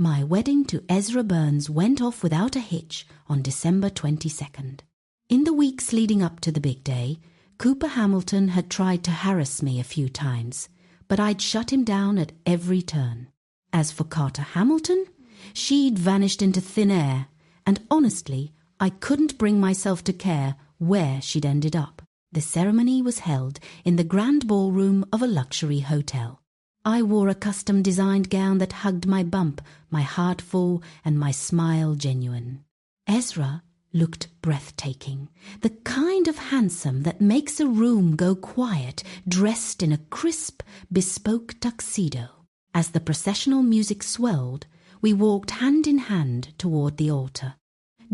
My wedding to Ezra Burns went off without a hitch on December 22nd. In the weeks leading up to the big day, Cooper Hamilton had tried to harass me a few times, but I'd shut him down at every turn. As for Carter Hamilton, she'd vanished into thin air, and honestly, I couldn't bring myself to care where she'd ended up. The ceremony was held in the grand ballroom of a luxury hotel. I wore a custom-designed gown that hugged my bump, my heart full and my smile genuine. Ezra looked breathtaking, the kind of handsome that makes a room go quiet, dressed in a crisp, bespoke tuxedo. As the processional music swelled, we walked hand in hand toward the altar.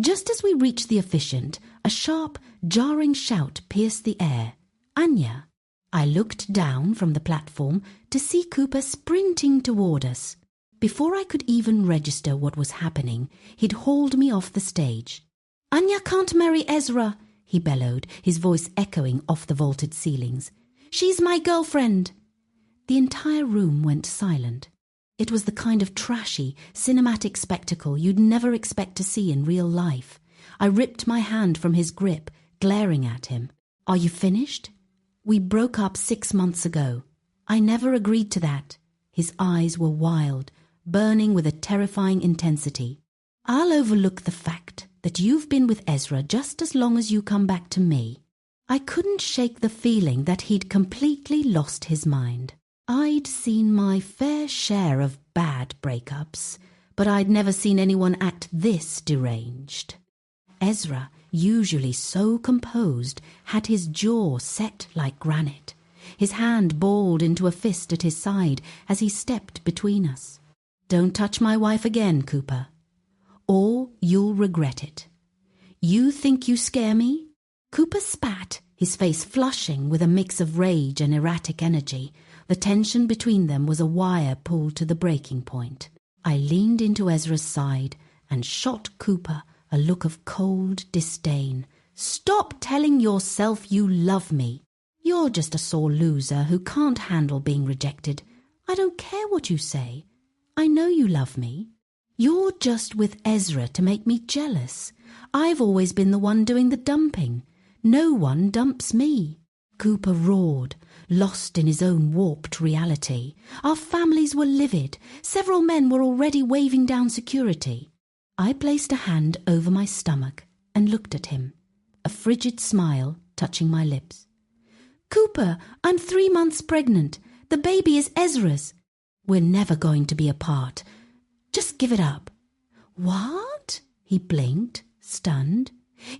Just as we reached the officiant, a sharp, jarring shout pierced the air. "Anya!" I looked down from the platform to see Cooper sprinting toward us. Before I could even register what was happening, he'd hauled me off the stage. "Anya can't marry Ezra," he bellowed, his voice echoing off the vaulted ceilings. "She's my girlfriend." The entire room went silent. It was the kind of trashy, cinematic spectacle you'd never expect to see in real life. I ripped my hand from his grip, glaring at him. "Are you finished? We broke up 6 months ago. I never agreed to that." His eyes were wild, burning with a terrifying intensity. "I'll overlook the fact that you've been with Ezra just as long as you come back to me." I couldn't shake the feeling that he'd completely lost his mind. I'd seen my fair share of bad breakups, but I'd never seen anyone act this deranged. Ezra, usually so composed, had his jaw set like granite. His hand balled into a fist at his side as he stepped between us. "Don't touch my wife again, Cooper, or you'll regret it. You think you scare me?" Cooper spat, his face flushing with a mix of rage and erratic energy. The tension between them was a wire pulled to the breaking point. I leaned into Ezra's side and shot Cooper a look of cold disdain. "Stop telling yourself you love me. You're just a sore loser who can't handle being rejected. I don't care what you say. I know you love me. You're just with Ezra to make me jealous. I've always been the one doing the dumping. No one dumps me." Cooper roared, lost in his own warped reality. Our families were livid. Several men were already waving down security. I placed a hand over my stomach and looked at him, a frigid smile touching my lips. "Cooper, I'm 3 months pregnant. The baby is Ezra's. We're never going to be apart. Just give it up." "What?" He blinked, stunned.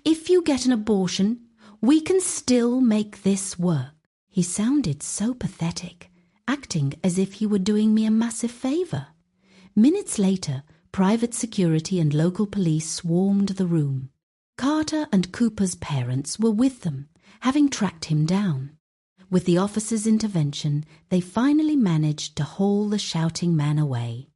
"If you get an abortion, we can still make this work." He sounded so pathetic, acting as if he were doing me a massive favor. Minutes later, private security and local police swarmed the room. Carter and Cooper's parents were with them, having tracked him down. With the officers' intervention, they finally managed to haul the shouting man away.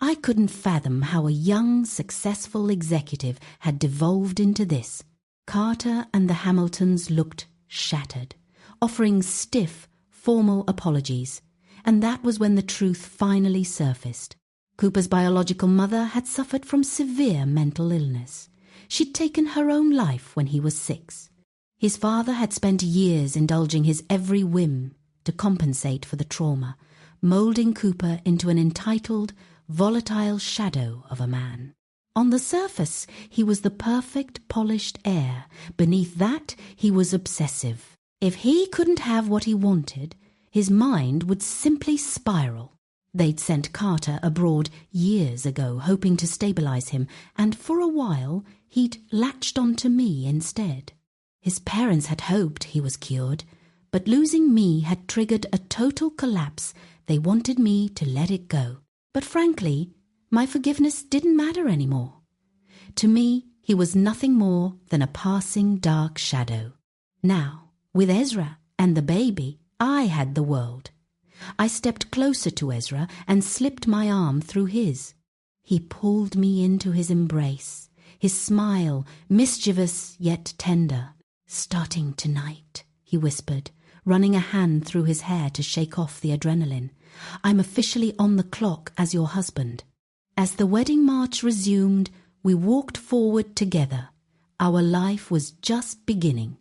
I couldn't fathom how a young, successful executive had devolved into this. Carter and the Hamiltons looked shattered, offering stiff, formal apologies, and that was when the truth finally surfaced. Cooper's biological mother had suffered from severe mental illness. She'd taken her own life when he was 6. His father had spent years indulging his every whim to compensate for the trauma, molding Cooper into an entitled, volatile shadow of a man. On the surface, he was the perfect, polished heir. Beneath that, he was obsessive. If he couldn't have what he wanted, his mind would simply spiral. They'd sent Carter abroad years ago, hoping to stabilize him, and for a while he'd latched onto me instead. His parents had hoped he was cured, but losing me had triggered a total collapse. They wanted me to let it go. But frankly, my forgiveness didn't matter anymore. To me, he was nothing more than a passing dark shadow. Now, with Ezra and the baby, I had the world. I stepped closer to Ezra and slipped my arm through his. He pulled me into his embrace, his smile mischievous yet tender. "Starting tonight," he whispered, running a hand through his hair to shake off the adrenaline. "I'm officially on the clock as your husband." As the wedding march resumed, we walked forward together. Our life was just beginning.